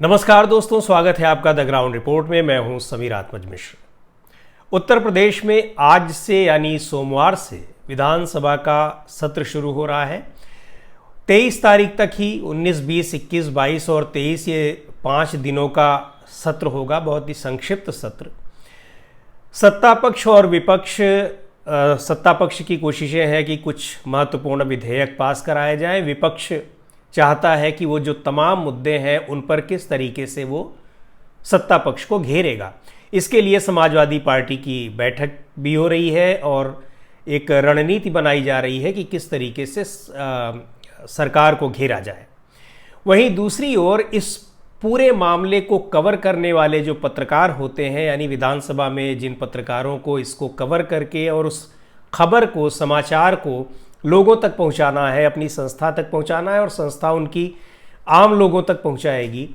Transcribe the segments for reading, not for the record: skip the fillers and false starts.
नमस्कार दोस्तों, स्वागत है आपका द ग्राउंड रिपोर्ट में। मैं हूं समीर आत्मज मिश्र। उत्तर प्रदेश में आज से यानी सोमवार से विधानसभा का सत्र शुरू हो रहा है। 23 तारीख तक ही 19, 20, 21, 22 और 23 ये 5 दिनों का सत्र होगा। बहुत ही संक्षिप्त सत्र। सत्ता पक्ष और विपक्ष, सत्ता पक्ष की कोशिशें हैं कि कुछ महत्वपूर्ण विधेयक पास कराए जाएं। विपक्ष चाहता है कि वो जो तमाम मुद्दे हैं उन पर किस तरीके से वो सत्ता पक्ष को घेरेगा। इसके लिए समाजवादी पार्टी की बैठक भी हो रही है और एक रणनीति बनाई जा रही है कि किस तरीके से सरकार को घेरा जाए। वहीं दूसरी ओर इस पूरे मामले को कवर करने वाले जो पत्रकार होते हैं, यानी विधानसभा में जिन पत्रकारों को इसको कवर करके और उस खबर को, समाचार को लोगों तक पहुंचाना है, अपनी संस्था तक पहुंचाना है और संस्था उनकी आम लोगों तक पहुंचाएगी,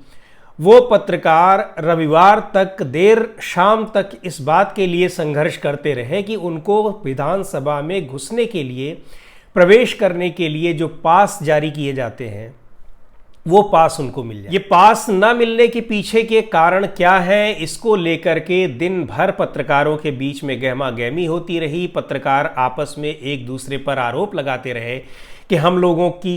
वो पत्रकार रविवार तक देर शाम तक इस बात के लिए संघर्ष करते रहे कि उनको विधानसभा में घुसने के लिए, प्रवेश करने के लिए जो पास जारी किए जाते हैं वो पास उनको मिल जाए। ये पास ना मिलने के पीछे के कारण क्या है, इसको लेकर के दिन भर पत्रकारों के बीच में गहमा गहमी होती रही। पत्रकार आपस में एक दूसरे पर आरोप लगाते रहे कि हम लोगों की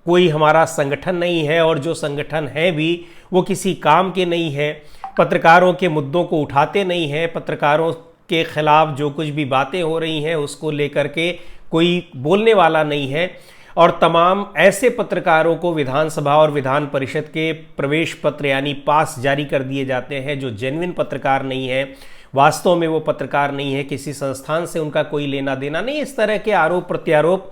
कोई हमारा संगठन नहीं है और जो संगठन है भी वो किसी काम के नहीं है, पत्रकारों के मुद्दों को उठाते नहीं है, पत्रकारों के खिलाफ जो कुछ भी बातें हो रही हैं उसको लेकर के कोई बोलने वाला नहीं है। और तमाम ऐसे पत्रकारों को विधानसभा और विधान परिषद के प्रवेश पत्र यानी पास जारी कर दिए जाते हैं जो जेन्युइन पत्रकार नहीं है, वास्तव में वो पत्रकार नहीं है, किसी संस्थान से उनका कोई लेना देना नहीं। इस तरह के आरोप प्रत्यारोप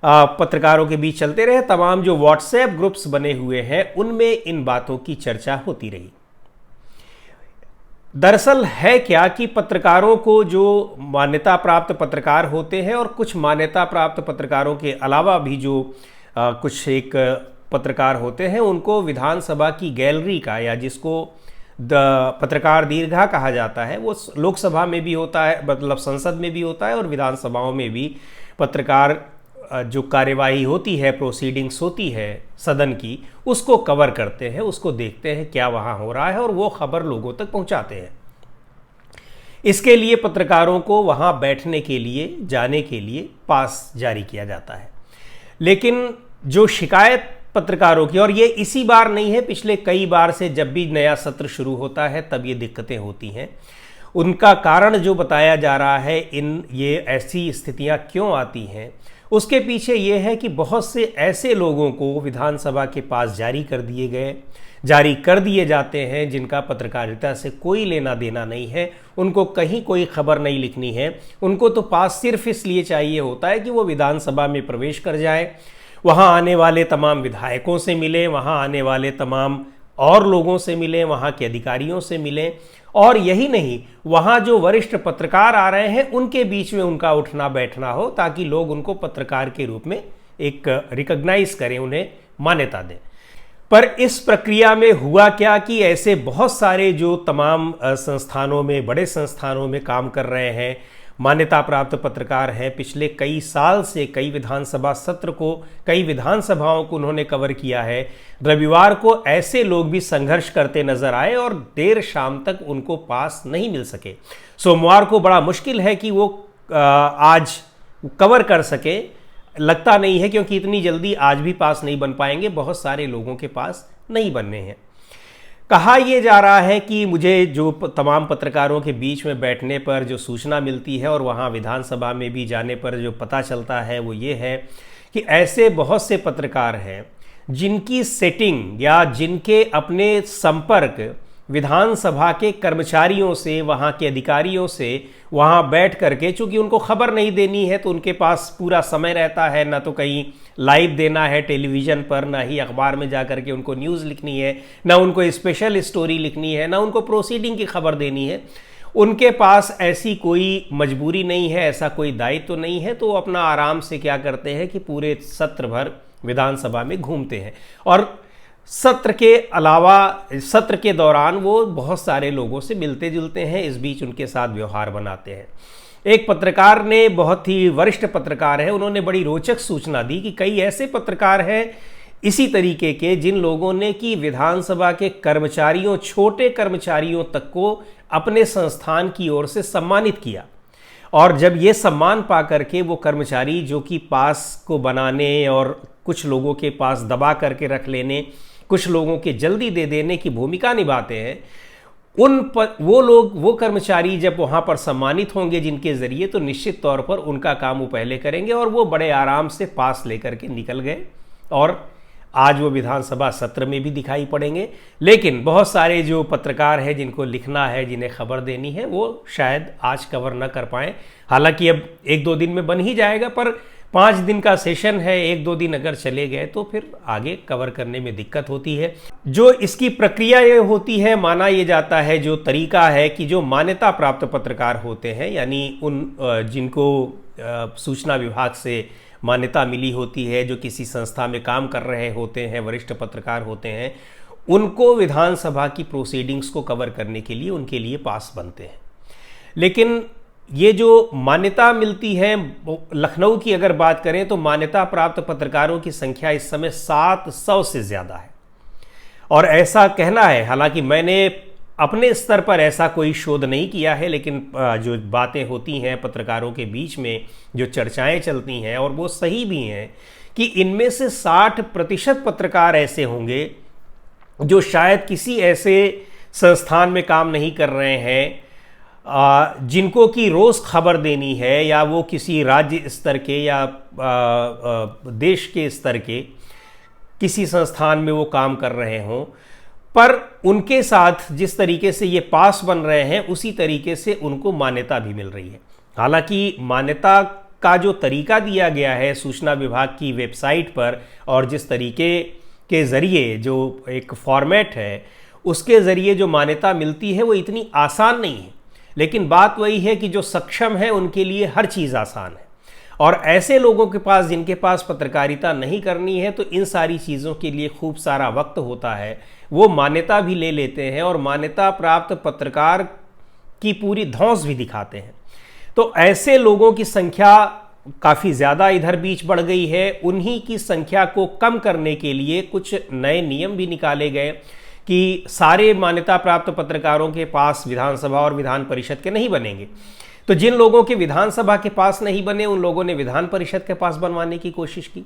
पत्रकारों के बीच चलते रहे। तमाम जो व्हाट्सएप ग्रुप्स बने हुए हैं उनमें इन बातों की चर्चा होती रही। दरअसल है क्या कि पत्रकारों को, जो मान्यता प्राप्त पत्रकार होते हैं और कुछ मान्यता प्राप्त पत्रकारों के अलावा भी जो कुछ एक पत्रकार होते हैं, उनको विधानसभा की गैलरी का, या जिसको पत्रकार दीर्घा कहा जाता है, वो लोकसभा में भी होता है, मतलब संसद में भी होता है और विधानसभाओं में भी पत्रकार जो कार्यवाही होती है, प्रोसीडिंग्स होती है सदन की, उसको कवर करते हैं, उसको देखते हैं क्या वहाँ हो रहा है और वो खबर लोगों तक पहुँचाते हैं। इसके लिए पत्रकारों को वहाँ बैठने के लिए, जाने के लिए पास जारी किया जाता है। लेकिन जो शिकायत पत्रकारों की, और ये इसी बार नहीं है, पिछले कई बार से जब भी नया सत्र शुरू होता है तब ये दिक्कतें होती हैं, उनका कारण जो बताया जा रहा है, ये ऐसी स्थितियाँ क्यों आती हैं, उसके पीछे ये है कि बहुत से ऐसे लोगों को विधानसभा के पास जारी कर दिए जाते हैं जिनका पत्रकारिता से कोई लेना देना नहीं है, उनको कहीं कोई खबर नहीं लिखनी है, उनको तो पास सिर्फ इसलिए चाहिए होता है कि वो विधानसभा में प्रवेश कर जाए, वहाँ आने वाले तमाम विधायकों से मिलें, वहाँ आने वाले तमाम और लोगों से मिलें, वहाँ के अधिकारियों से मिलें, और यही नहीं, वहाँ जो वरिष्ठ पत्रकार आ रहे हैं उनके बीच में उनका उठना बैठना हो ताकि लोग उनको पत्रकार के रूप में एक रिकॉग्नाइज करें, उन्हें मान्यता दें। पर इस प्रक्रिया में हुआ क्या कि ऐसे बहुत सारे जो तमाम संस्थानों में, बड़े संस्थानों में काम कर रहे हैं, मान्यता प्राप्त पत्रकार हैं, पिछले कई साल से कई विधानसभा सत्र को, कई विधानसभाओं को उन्होंने कवर किया है। रविवार को ऐसे लोग भी संघर्ष करते नजर आए और देर शाम तक उनको पास नहीं मिल सके। सोमवार को बड़ा मुश्किल है कि वो आज कवर कर सके, लगता नहीं है, क्योंकि इतनी जल्दी आज भी पास नहीं बन पाएंगे, बहुत सारे लोगों के पास नहीं बनने हैं। कहा यह जा रहा है कि मुझे जो तमाम पत्रकारों के बीच में बैठने पर जो सूचना मिलती है और वहाँ विधानसभा में भी जाने पर जो पता चलता है वो ये है कि ऐसे बहुत से पत्रकार हैं जिनकी सेटिंग या जिनके अपने संपर्क विधानसभा के कर्मचारियों से, वहाँ के अधिकारियों से वहाँ बैठ करके, चूँकि उनको खबर नहीं देनी है तो उनके पास पूरा समय रहता है, ना तो कहीं लाइव देना है टेलीविज़न पर, ना ही अखबार में जा करके उनको न्यूज़ लिखनी है, ना उनको स्पेशल स्टोरी लिखनी है, ना उनको प्रोसीडिंग की खबर देनी है। उनके पास ऐसी कोई मजबूरी नहीं है, ऐसा कोई दायित्व तो नहीं है, तो वो अपना आराम से क्या करते हैं कि पूरे सत्र भर विधानसभा में घूमते हैं और सत्र के अलावा सत्र के दौरान वो बहुत सारे लोगों से मिलते जुलते हैं, इस बीच उनके साथ व्यवहार बनाते हैं। एक पत्रकार ने, बहुत ही वरिष्ठ पत्रकार है, उन्होंने बड़ी रोचक सूचना दी कि कई ऐसे पत्रकार हैं इसी तरीके के जिन लोगों ने कि विधानसभा के कर्मचारियों, छोटे कर्मचारियों तक को अपने संस्थान की ओर से सम्मानित किया, और जब ये सम्मान पा करके वो कर्मचारी जो कि पास को बनाने और कुछ लोगों के पास दबा करके रख लेने, कुछ लोगों के जल्दी दे देने की भूमिका निभाते हैं, वो कर्मचारी जब वहाँ पर सम्मानित होंगे जिनके ज़रिए, तो निश्चित तौर पर उनका काम वो पहले करेंगे, और वो बड़े आराम से पास लेकर के निकल गए और आज वो विधानसभा सत्र में भी दिखाई पड़ेंगे। लेकिन बहुत सारे जो पत्रकार हैं जिनको लिखना है, जिन्हें खबर देनी है, वो शायद आज कवर न कर पाएँ। हालांकि अब 1-2 दिन में बन ही जाएगा, पर 5 दिन का सेशन है, 1-2 दिन अगर चले गए तो फिर आगे कवर करने में दिक्कत होती है। जो इसकी प्रक्रिया ये होती है, माना ये जाता है, जो तरीका है कि जो मान्यता प्राप्त पत्रकार होते हैं, यानी उन जिनको सूचना विभाग से मान्यता मिली होती है, जो किसी संस्था में काम कर रहे होते हैं, वरिष्ठ पत्रकार होते हैं, उनको विधानसभा की प्रोसीडिंग्स को कवर करने के लिए उनके लिए पास बनते हैं। लेकिन ये जो मान्यता मिलती है, लखनऊ की अगर बात करें तो मान्यता प्राप्त पत्रकारों की संख्या इस समय 700 से ज़्यादा है। और ऐसा कहना है, हालांकि मैंने अपने स्तर पर ऐसा कोई शोध नहीं किया है, लेकिन जो बातें होती हैं पत्रकारों के बीच में, जो चर्चाएं चलती हैं, और वो सही भी हैं, कि इनमें से 60% पत्रकार ऐसे होंगे जो शायद किसी ऐसे संस्थान में काम नहीं कर रहे हैं जिनको कि रोज़ खबर देनी है, या वो किसी राज्य स्तर के या देश के स्तर के किसी संस्थान में वो काम कर रहे हों, पर उनके साथ जिस तरीके से ये पास बन रहे हैं उसी तरीके से उनको मान्यता भी मिल रही है। हालांकि मान्यता का जो तरीका दिया गया है सूचना विभाग की वेबसाइट पर, और जिस तरीके के ज़रिए जो एक फॉर्मेट है उसके ज़रिए जो मान्यता मिलती है वो इतनी आसान नहीं है। लेकिन बात वही है कि जो सक्षम है उनके लिए हर चीज़ आसान है, और ऐसे लोगों के पास जिनके पास पत्रकारिता नहीं करनी है, तो इन सारी चीज़ों के लिए खूब सारा वक्त होता है, वो मान्यता भी ले लेते हैं और मान्यता प्राप्त पत्रकार की पूरी धौंस भी दिखाते हैं। तो ऐसे लोगों की संख्या काफ़ी ज़्यादा इधर बीच बढ़ गई है। उन्हीं की संख्या को कम करने के लिए कुछ नए नियम भी निकाले गए कि सारे मान्यता प्राप्त पत्रकारों के पास विधानसभा और विधान परिषद के नहीं बनेंगे। तो जिन लोगों के विधानसभा के पास नहीं बने, उन लोगों ने विधान परिषद के पास बनवाने की कोशिश की।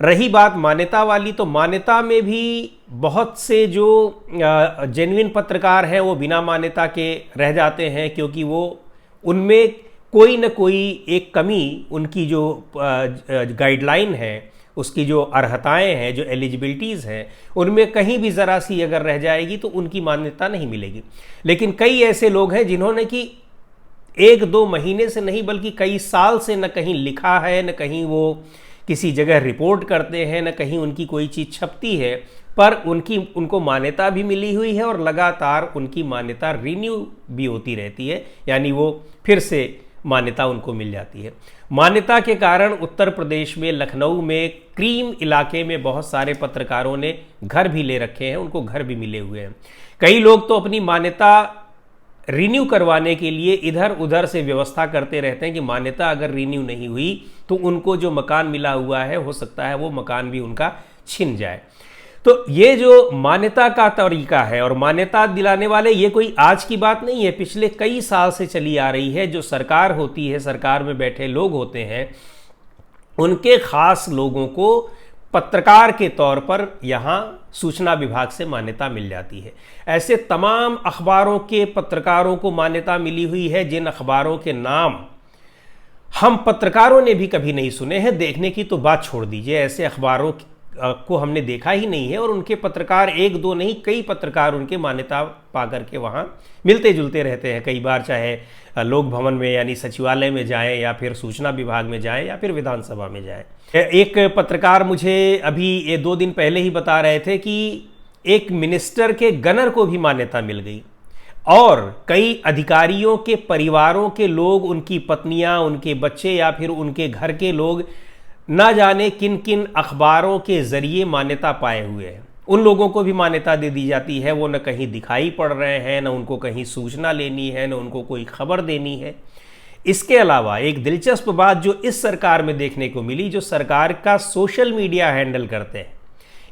रही बात मान्यता वाली, तो मान्यता में भी बहुत से जो जेन्युइन पत्रकार हैं वो बिना मान्यता के रह जाते हैं, क्योंकि वो उनमें कोई न कोई एक कमी, उनकी जो गाइडलाइन है, उसकी जो अर्हताएं हैं, जो एलिजिबिलिटीज़ हैं, उनमें कहीं भी ज़रा सी अगर रह जाएगी तो उनकी मान्यता नहीं मिलेगी। लेकिन कई ऐसे लोग हैं जिन्होंने कि 1-2 महीने से नहीं बल्कि कई साल से न कहीं लिखा है, न कहीं वो किसी जगह रिपोर्ट करते हैं, न कहीं उनकी कोई चीज़ छपती है, पर उनको मान्यता भी मिली हुई है और लगातार उनकी मान्यता रिन्यू भी होती रहती है, यानी वो फिर से मान्यता उनको मिल जाती है। मान्यता के कारण उत्तर प्रदेश में लखनऊ में क्रीम इलाके में बहुत सारे पत्रकारों ने घर भी ले रखे हैं, उनको घर भी मिले हुए हैं। कई लोग तो अपनी मान्यता रिन्यू करवाने के लिए इधर उधर से व्यवस्था करते रहते हैं कि मान्यता अगर रिन्यू नहीं हुई तो उनको जो मकान मिला हुआ है हो सकता है वो मकान भी उनका छिन जाए। तो ये जो मान्यता का तरीका है और मान्यता दिलाने वाले, ये कोई आज की बात नहीं है, पिछले कई साल से चली आ रही है। जो सरकार होती है, सरकार में बैठे लोग होते हैं, उनके खास लोगों को पत्रकार के तौर पर यहाँ सूचना विभाग से मान्यता मिल जाती है। ऐसे तमाम अखबारों के पत्रकारों को मान्यता मिली हुई है जिन अखबारों के नाम हम पत्रकारों ने भी कभी नहीं सुने हैं। देखने की तो बात छोड़ दीजिए, ऐसे अखबारों को हमने देखा ही नहीं है, और उनके पत्रकार 1-2 नहीं, कई पत्रकार उनके मान्यता पा करके वहाँ मिलते जुलते रहते हैं। कई बार चाहे लोक भवन में यानी सचिवालय में जाएं, या फिर सूचना विभाग में जाएं, या फिर विधानसभा में जाएं। एक पत्रकार मुझे अभी ये 2 दिन पहले ही बता रहे थे कि एक मिनिस्टर के गनर को भी मान्यता मिल गई, और कई अधिकारियों के परिवारों के लोग, उनकी पत्नियां, उनके बच्चे या फिर उनके घर के लोग ना जाने किन किन अखबारों के जरिए मान्यता पाए हुए हैं, उन लोगों को भी मान्यता दे दी जाती है। वो न कहीं दिखाई पड़ रहे हैं, न उनको कहीं सूचना लेनी है, न उनको कोई खबर देनी है। इसके अलावा एक दिलचस्प बात जो इस सरकार में देखने को मिली, जो सरकार का सोशल मीडिया हैंडल करते हैं,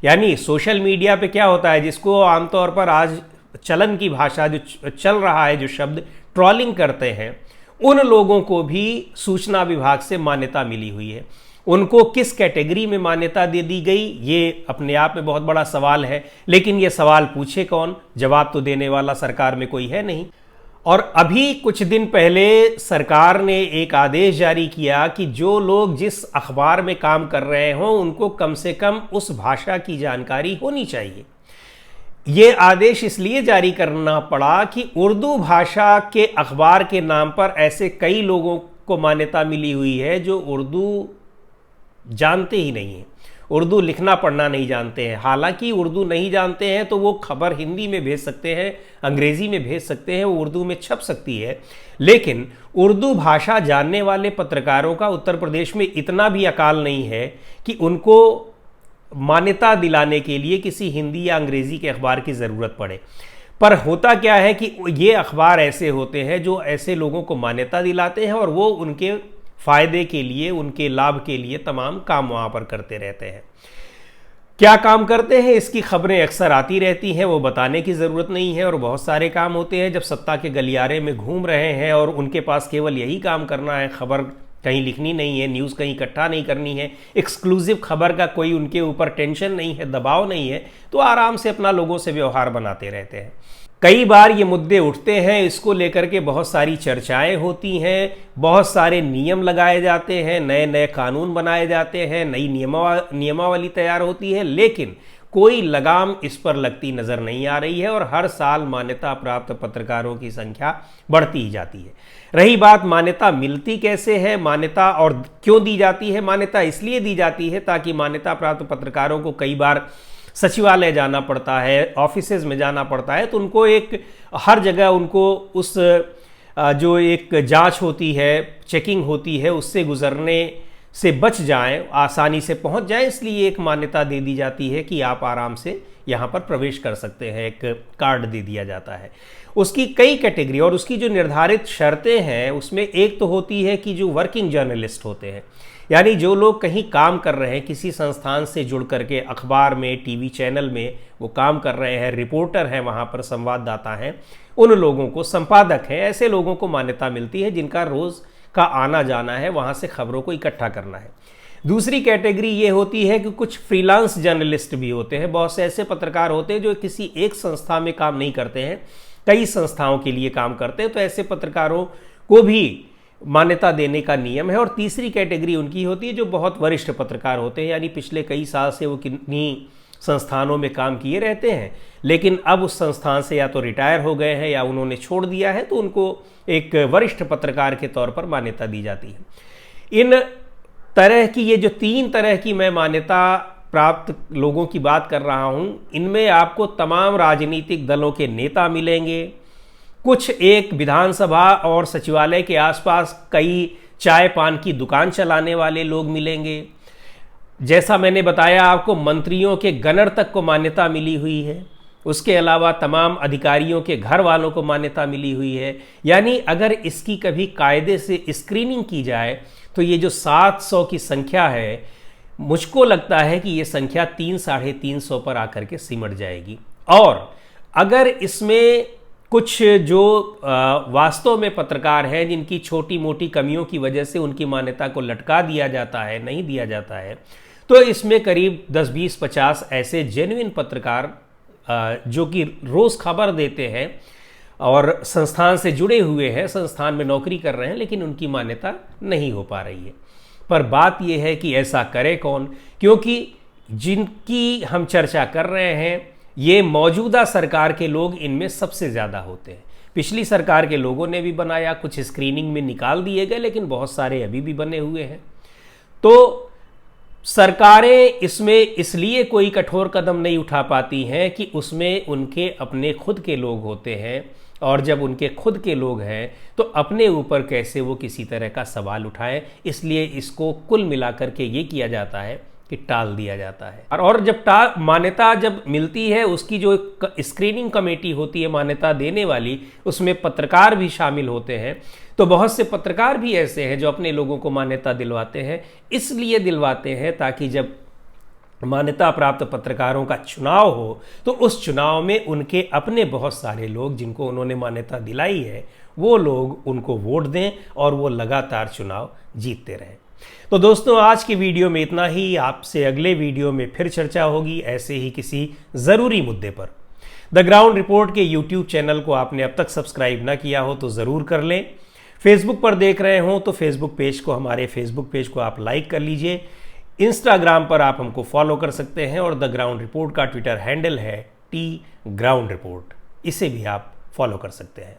यानी सोशल मीडिया पे क्या होता है, जिसको आमतौर पर आज चलन की भाषा जो चल रहा है, जो शब्द ट्रोलिंग करते हैं, उन लोगों को भी सूचना विभाग से मान्यता मिली हुई है। उनको किस कैटेगरी में मान्यता दे दी गई, ये अपने आप में बहुत बड़ा सवाल है। लेकिन ये सवाल पूछे कौन, जवाब तो देने वाला सरकार में कोई है नहीं। और अभी कुछ दिन पहले सरकार ने एक आदेश जारी किया कि जो लोग जिस अखबार में काम कर रहे हों उनको कम से कम उस भाषा की जानकारी होनी चाहिए। ये आदेश इसलिए जारी करना पड़ा कि उर्दू भाषा के अखबार के नाम पर ऐसे कई लोगों को मान्यता मिली हुई है जो उर्दू जानते ही नहीं हैं, उर्दू लिखना पढ़ना नहीं जानते हैं। हालांकि उर्दू नहीं जानते हैं तो वो खबर हिंदी में भेज सकते हैं, अंग्रेजी में भेज सकते हैं, उर्दू में छप सकती है। लेकिन उर्दू भाषा जानने वाले पत्रकारों का उत्तर प्रदेश में इतना भी अकाल नहीं है कि उनको मान्यता दिलाने के लिए किसी हिंदी या अंग्रेजी के अखबार की ज़रूरत पड़े। पर होता क्या है कि ये अखबार ऐसे होते हैं जो ऐसे लोगों को मान्यता दिलाते हैं और वो उनके फ़ायदे के लिए, उनके लाभ के लिए तमाम काम वहाँ पर करते रहते हैं। क्या काम करते हैं इसकी खबरें अक्सर आती रहती हैं, वो बताने की ज़रूरत नहीं है। और बहुत सारे काम होते हैं जब सत्ता के गलियारे में घूम रहे हैं और उनके पास केवल यही काम करना है, खबर कहीं लिखनी नहीं है, न्यूज़ कहीं इकट्ठा नहीं करनी है, एक्सक्लूसिव खबर का कोई उनके ऊपर टेंशन नहीं है, दबाव नहीं है, तो आराम से अपना लोगों से व्यवहार बनाते रहते हैं। कई बार ये मुद्दे उठते हैं, इसको लेकर के बहुत सारी चर्चाएं होती हैं, बहुत सारे नियम लगाए जाते हैं, नए नए कानून बनाए जाते हैं, नई नियमावली तैयार होती है, लेकिन कोई लगाम इस पर लगती नज़र नहीं आ रही है और हर साल मान्यता प्राप्त पत्रकारों की संख्या बढ़ती ही जाती है। रही बात मान्यता मिलती कैसे है, मान्यता और क्यों दी जाती है, मान्यता इसलिए दी जाती है ताकि मान्यता प्राप्त पत्रकारों को कई बार सचिवालय जाना पड़ता है, ऑफिसेज में जाना पड़ता है, तो उनको एक हर जगह उनको उस जो एक जांच होती है, चेकिंग होती है, उससे गुजरने से बच जाएं, आसानी से पहुंच जाएं, इसलिए एक मान्यता दे दी जाती है कि आप आराम से यहाँ पर प्रवेश कर सकते हैं, एक कार्ड दे दिया जाता है। उसकी कई कैटेगरी और उसकी जो निर्धारित शर्तें हैं उसमें एक तो होती है कि जो वर्किंग जर्नलिस्ट होते हैं, यानी जो लोग कहीं काम कर रहे हैं, किसी संस्थान से जुड़ करके अखबार में, टीवी चैनल में वो काम कर रहे हैं, रिपोर्टर हैं, वहाँ पर संवाददाता हैं, उन लोगों को, संपादक हैं, ऐसे लोगों को मान्यता मिलती है जिनका रोज़ का आना जाना है, वहाँ से खबरों को इकट्ठा करना है। दूसरी कैटेगरी ये होती है कि कुछ फ्रीलांस जर्नलिस्ट भी होते हैं, बहुत से ऐसे पत्रकार होते हैं जो किसी एक संस्था में काम नहीं करते हैं, कई संस्थाओं के लिए काम करते हैं, तो ऐसे पत्रकारों को भी मान्यता देने का नियम है। और तीसरी कैटेगरी उनकी होती है जो बहुत वरिष्ठ पत्रकार होते हैं, यानी पिछले कई साल से वो किन्हीं संस्थानों में काम किए रहते हैं, लेकिन अब उस संस्थान से या तो रिटायर हो गए हैं या उन्होंने छोड़ दिया है, तो उनको एक वरिष्ठ पत्रकार के तौर पर मान्यता दी जाती है। इन तरह की, ये जो 3 तरह की मैं मान्यता प्राप्त लोगों की बात कर रहा हूँ, इनमें आपको तमाम राजनीतिक दलों के नेता मिलेंगे, कुछ एक विधानसभा और सचिवालय के आसपास कई चाय पान की दुकान चलाने वाले लोग मिलेंगे, जैसा मैंने बताया आपको मंत्रियों के गनर तक को मान्यता मिली हुई है, उसके अलावा तमाम अधिकारियों के घर वालों को मान्यता मिली हुई है। यानी अगर इसकी कभी कायदे से स्क्रीनिंग की जाए तो ये जो 700 की संख्या है, मुझको लगता है कि ये संख्या 300-350 पर आकर के सिमट जाएगी। और अगर इसमें कुछ जो वास्तव में पत्रकार हैं जिनकी छोटी मोटी कमियों की वजह से उनकी मान्यता को लटका दिया जाता है, नहीं दिया जाता है, तो इसमें करीब 10, 20, 50 ऐसे जेन्युइन पत्रकार जो कि रोज़ खबर देते हैं और संस्थान से जुड़े हुए हैं, संस्थान में नौकरी कर रहे हैं, लेकिन उनकी मान्यता नहीं हो पा रही है। पर बात यह है कि ऐसा करे कौन, क्योंकि जिनकी हम चर्चा कर रहे हैं ये मौजूदा सरकार के लोग इनमें सबसे ज़्यादा होते हैं। पिछली सरकार के लोगों ने भी बनाया, कुछ स्क्रीनिंग में निकाल दिए गए, लेकिन बहुत सारे अभी भी बने हुए हैं। तो सरकारें इसमें इसलिए कोई कठोर कदम नहीं उठा पाती हैं कि उसमें उनके अपने खुद के लोग होते हैं, और जब उनके खुद के लोग हैं तो अपने ऊपर कैसे वो किसी तरह का सवाल उठाएं, इसलिए इसको कुल मिलाकर के ये किया जाता है कि टाल दिया जाता है। और जब मान्यता जब मिलती है, उसकी जो स्क्रीनिंग कमेटी होती है मान्यता देने वाली, उसमें पत्रकार भी शामिल होते हैं। तो बहुत से पत्रकार भी ऐसे हैं जो अपने लोगों को मान्यता दिलवाते हैं, इसलिए दिलवाते हैं ताकि जब मान्यता प्राप्त पत्रकारों का चुनाव हो तो उस चुनाव में उनके अपने बहुत सारे लोग जिनको उन्होंने मान्यता दिलाई है वो लोग उनको वोट दें और वो लगातार चुनाव जीतते रहें। तो दोस्तों, आज की वीडियो में इतना ही। आपसे अगले वीडियो में फिर चर्चा होगी ऐसे ही किसी ज़रूरी मुद्दे पर। द ग्राउंड रिपोर्ट के यूट्यूब चैनल को आपने अब तक सब्सक्राइब ना किया हो तो ज़रूर कर लें। फेसबुक पर देख रहे हो तो फेसबुक पेज को, हमारे फेसबुक पेज को आप लाइक कर लीजिए। इंस्टाग्राम पर आप हमको फॉलो कर सकते हैं और द ग्राउंड रिपोर्ट का ट्विटर हैंडल है @ग्राउंड रिपोर्ट, इसे भी आप फॉलो कर सकते हैं।